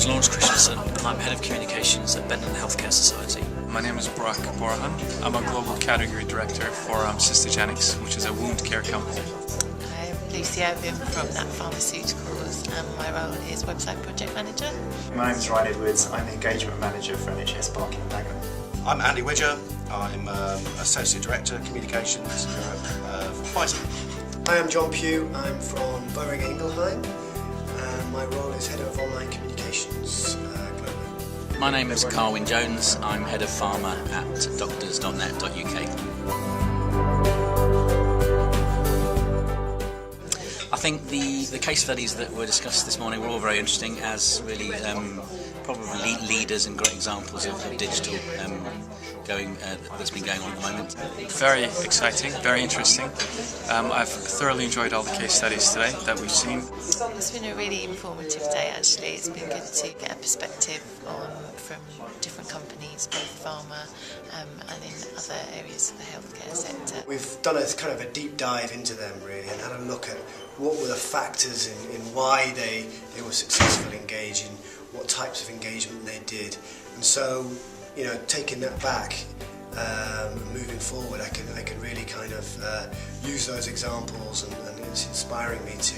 name's Lawrence Christensen and I'm Head of Communications at Benenden Healthcare Society. My name is Boehringer. I'm a Global Category Director for Systagenix, which is a wound care company. I'm Lucy Irvin from Napp Pharmaceuticals and my role is Website Project Manager. My name is Ryan Edwards. I'm the Engagement Manager for NHS Barking Dagenham. I'm Andy Widger. I'm Associate Director Communications for Pfizer. Hi, I'm John Pugh. I'm from Boehringer Ingelheim and my role is Head of Online Communications globally. My name is Carwyn Jones. I'm Head of Pharma at doctors.net.uk. I think the case studies that were discussed this morning were all very interesting, as really probably leaders and great examples of digital that's been going on at the moment. Very exciting, very interesting. I've thoroughly enjoyed all the case studies today that we've seen. It's been a really informative day actually. It's been good to get a perspective from different companies, both pharma and in other areas of the healthcare sector. We've done a kind of a deep dive into them really and had a look at what were the factors in why they were successful engaging, what types of engagement they did, and so taking that back, moving forward, I can really kind of use those examples, and it's inspiring me to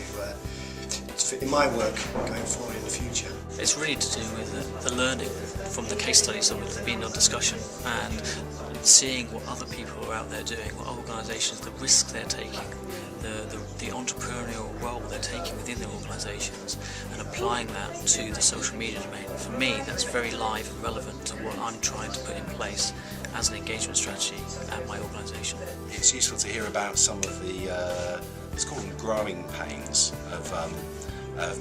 fit in my work going forward in the future. It's really to do with the learning from the case studies that have been on discussion and seeing what other people are out there doing, what organisations, the risks they're taking, the entrepreneurial role they're taking within their organisations, and applying that to the social media domain. For me, that's very live and relevant to what I'm trying to put in place as an engagement strategy at my organisation. It's useful to hear about some of the, let's call them growing pains of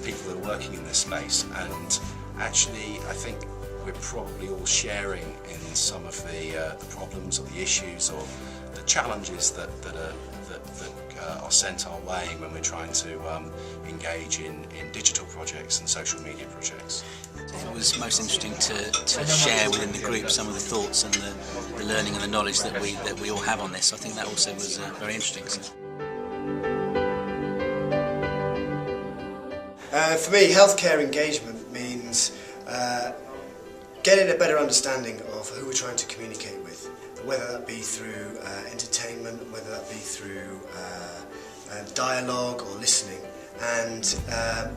people that are working in this space, and actually I think we're probably all sharing in some of the problems or the issues or the challenges that are sent our way when we're trying to engage in digital projects and social media projects. It was most interesting to share within the group some of the thoughts and the learning and the knowledge that we all have on this. I think that also was very interesting. For me, healthcare engagement means getting a better understanding of who we're trying to communicate with, whether that be through entertainment, whether that be through dialogue or listening, and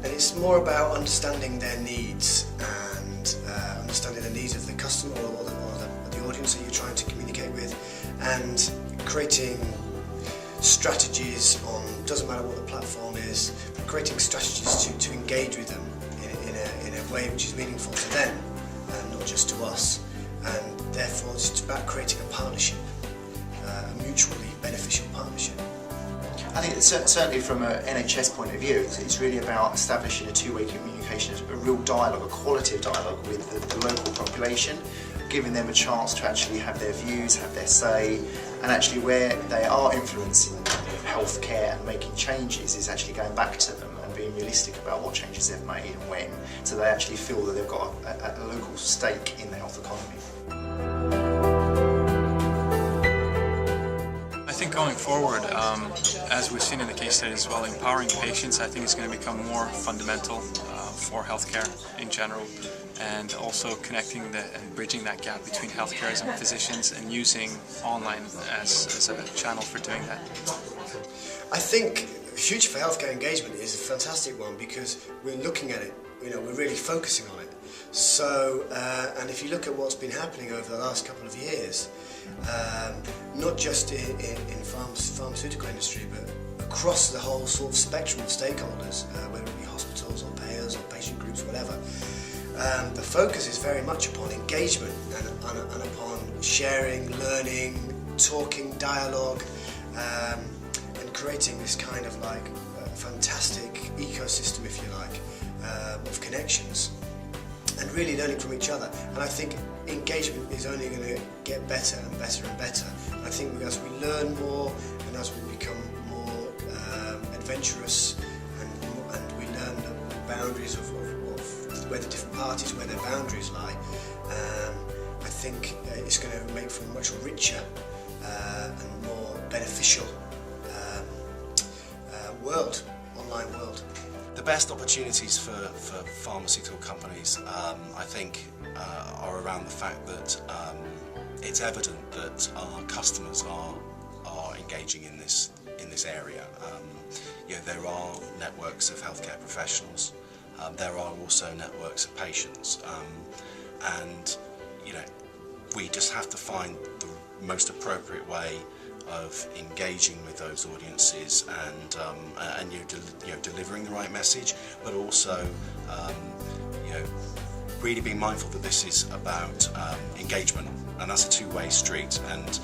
it's more about understanding their needs and understanding the needs of the customer or the audience that you're trying to communicate with, and creating strategies on, doesn't matter what the platform is, but creating strategies to engage with them in a way which is meaningful to them and not just to us, and therefore it's about creating a partnership, a mutually beneficial partnership. I think certainly from an NHS point of view, it's really about establishing a two-way communication, a real dialogue, a qualitative dialogue with the local population, giving them a chance to actually have their views, have their say, and actually where they are influencing healthcare and making changes is actually going back to them and being realistic about what changes they've made and when, so they actually feel that they've got a local stake in the health economy. I think going forward, as we've seen in the case study as well, empowering patients I think is going to become more fundamental for healthcare in general, and also connecting and bridging that gap between healthcare and physicians and using online as a channel for doing that. I think the future for healthcare engagement is a fantastic one because we're looking at it, we're really focusing on it. So, and if you look at what's been happening over the last couple of years, not just in pharmaceutical industry, but across the whole sort of spectrum of stakeholders, whether it be hospitals or payers or patient groups, whatever, the focus is very much upon engagement and upon sharing, learning, talking, dialogue, and creating this kind of like fantastic ecosystem, if you like, of connections, and really learning from each other. And I think engagement is only going to get better and better and better. And I think as we learn more and as we become more adventurous and we learn the boundaries of where the different parties, where their boundaries lie, I think it's going to make for a much richer and more beneficial online world. The best opportunities for pharmaceutical companies, I think, are around the fact that it's evident that our customers are engaging in this area. There are networks of healthcare professionals. There are also networks of patients, and we just have to find the most appropriate way of engaging with those audiences and delivering the right message, but also really being mindful that this is about engagement, and that's a two-way street. And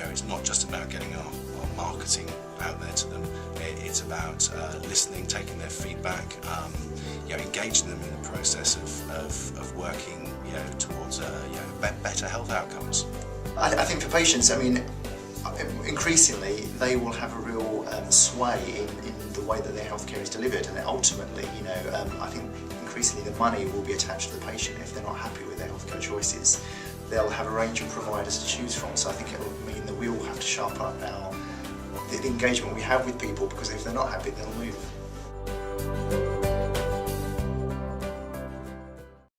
it's not just about getting our marketing out there to them. It's about listening, taking their feedback, engaging them in the process of working towards better health outcomes. I think for patients, increasingly they will have a real sway in the way that their healthcare is delivered, and ultimately, I think increasingly the money will be attached to the patient. If they're not happy with their healthcare choices, they'll have a range of providers to choose from. So I think it will mean that we all have to sharpen up the engagement we have with people, because if they're not happy, they'll move.